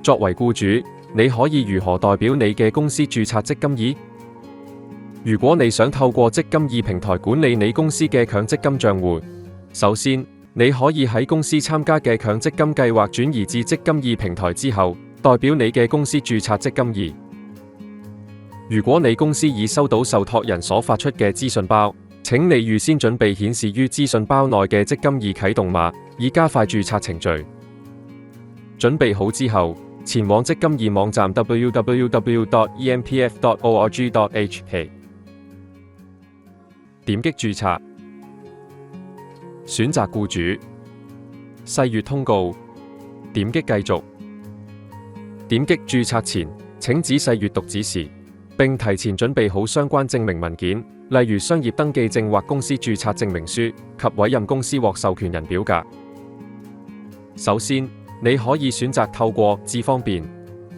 作為僱主，你可以如何代表你嘅公司註冊積金易？如果你想透過積金易平台管理你公司嘅強積金賬戶，首先你可以喺公司參加嘅強積金計劃轉移至積金易平台之後，代表你嘅公司註冊積金易。如果你公司已收到受託人所發出嘅資訊包，請你預先準備顯示於資訊包內嘅積金易啟動碼，以加快註冊程序。準備好之後，前往積金易網站 www.empf.org.hk， 點擊註冊，選擇僱主，細閱通告，點擊繼續。點擊註冊前，請仔細閱讀指示，並提前準備好相關證明文件，例如商業登記證或公司註冊證明書及委任公司獲授權人表格。首先，你可以選擇透過智方便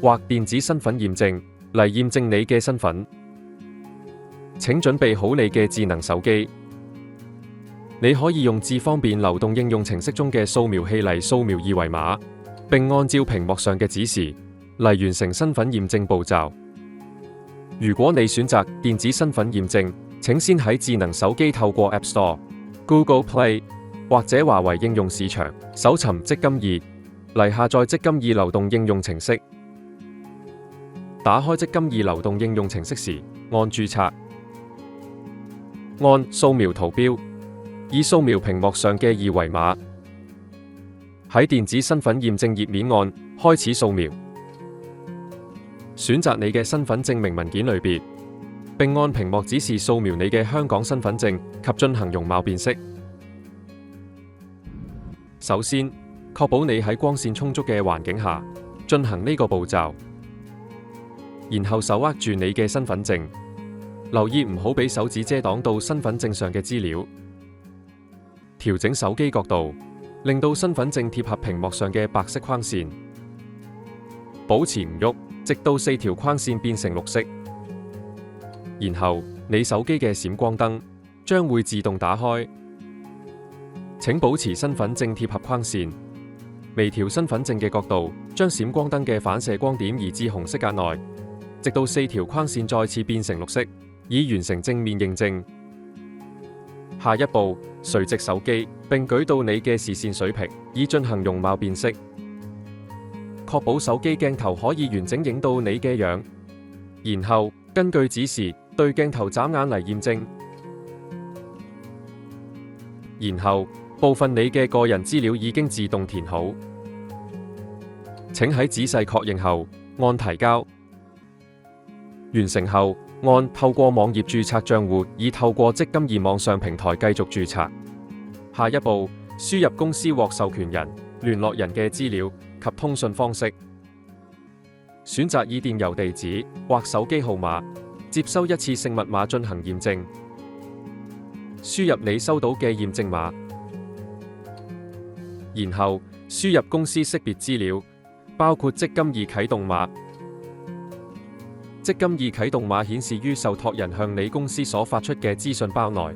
或電子身份驗證嚟驗證你嘅身份。請準備好你嘅智能手機。你可以用智方便流動應用程式中嘅掃描器嚟掃描二維碼，並按照屏幕上嘅指示嚟完成身份驗證步驟。如果你選擇電子身份驗證，請先喺智能手機透過 App Store、Google Play 或者華為應用市場搜尋積金易嚟下載積金易流動應用程式。打開積金易流動應用程式時，按註冊，按掃描圖標，以掃描屏幕上嘅二維碼。喺電子身份驗證頁面按開始掃描，選擇你嘅身份證明文件類別，並按屏幕指示掃描你嘅香港身份證及進行容貌辨識。首先，確保你喺光線充足嘅環境下進行呢個步驟，然後手握住你嘅身份證，留意唔好俾手指遮擋到身份證上嘅資料。調整手機角度，令到身份證貼合屏幕上嘅白色框線，保持唔喐，直到4條框線變成綠色。然後你手機嘅閃光燈將會自動打開。請保持身份證貼合框線，微調身份證嘅角度，將閃光燈嘅反射光點移至紅色格內，直到4條框線再次變成綠色，以完成正面認證。下一步，垂直手機並舉到你嘅視線水平，以進行容貌辨識。確保手機鏡頭可以完整影到你嘅樣，然後根據指示對鏡頭眨眼嚟驗證。然後部分你嘅個人資料已經自動填好，請喺仔細確認後按提交。完成後，按透過網頁註冊賬戶，以透過積金易網上平台繼續註冊。下一步，輸入公司獲授權人、聯絡人嘅資料及通訊方式，選擇以電郵地址或手機號碼接收一次性密碼進行驗證。輸入你收到嘅驗證碼，然後輸入公司識別資料，包括積金易啟動碼。積金易啟動碼顯示於受託人向你公司所發出嘅資訊包內。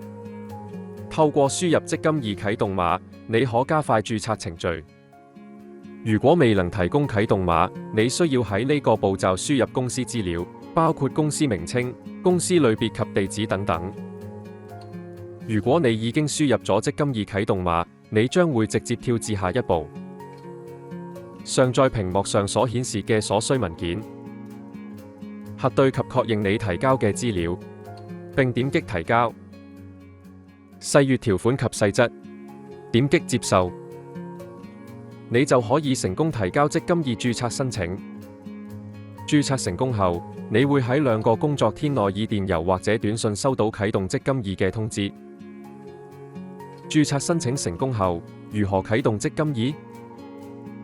透過輸入積金易啟動碼，你可加快註冊程序。如果未能提供啟動碼，你需要喺呢個步驟輸入公司資料，包括公司名稱、公司類別及地址等等。如果你已經輸入咗積金易啟動碼，你將會直接跳至下一步，上載屏幕上所顯示嘅所需文件，核對及確認你提交嘅資料，並點擊提交。細閱條款及細則，點擊接受，你就可以成功提交積金易註冊申請。註冊成功後，你會喺2個工作天內以電郵或者短信收到啟動積金易嘅通知。註冊申請成功後，如何啟動積金易？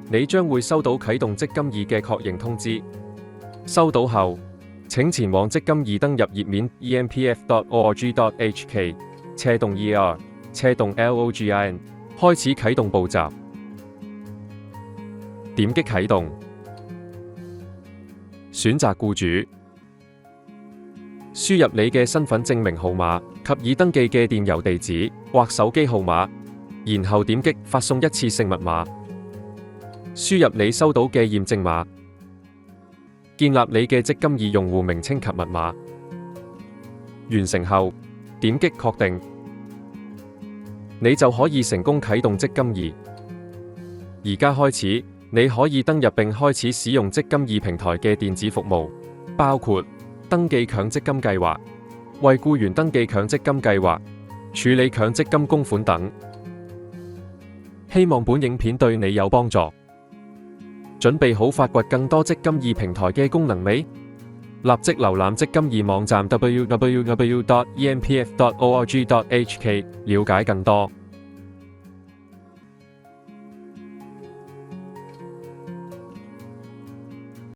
你將會收到啟動積金易嘅確認通知。收到後，請前往積金易登入頁面 empf.org.hk， 斜動 ER， 斜動 LOGIN， 開始啟動步驟。點擊啟動，選擇僱主，輸入你嘅身份證明號碼及已登記嘅電郵地址或手機號碼，然後點擊發送一次性密碼。輸入你收到嘅驗證碼，建立你嘅積金易用戶名稱及密碼。完成後，點擊確定，你就可以成功啟動積金易。而家開始，你可以登入並開始使用積金易平台嘅電子服務，包括登記強積金計劃、為僱員登記強積金計劃、處理強積金供款等。希望本影片對你有幫助。準備好發掘更多積金易平台嘅功能未？立即瀏覽積金易網站 www.empf.org.hk 了解更多。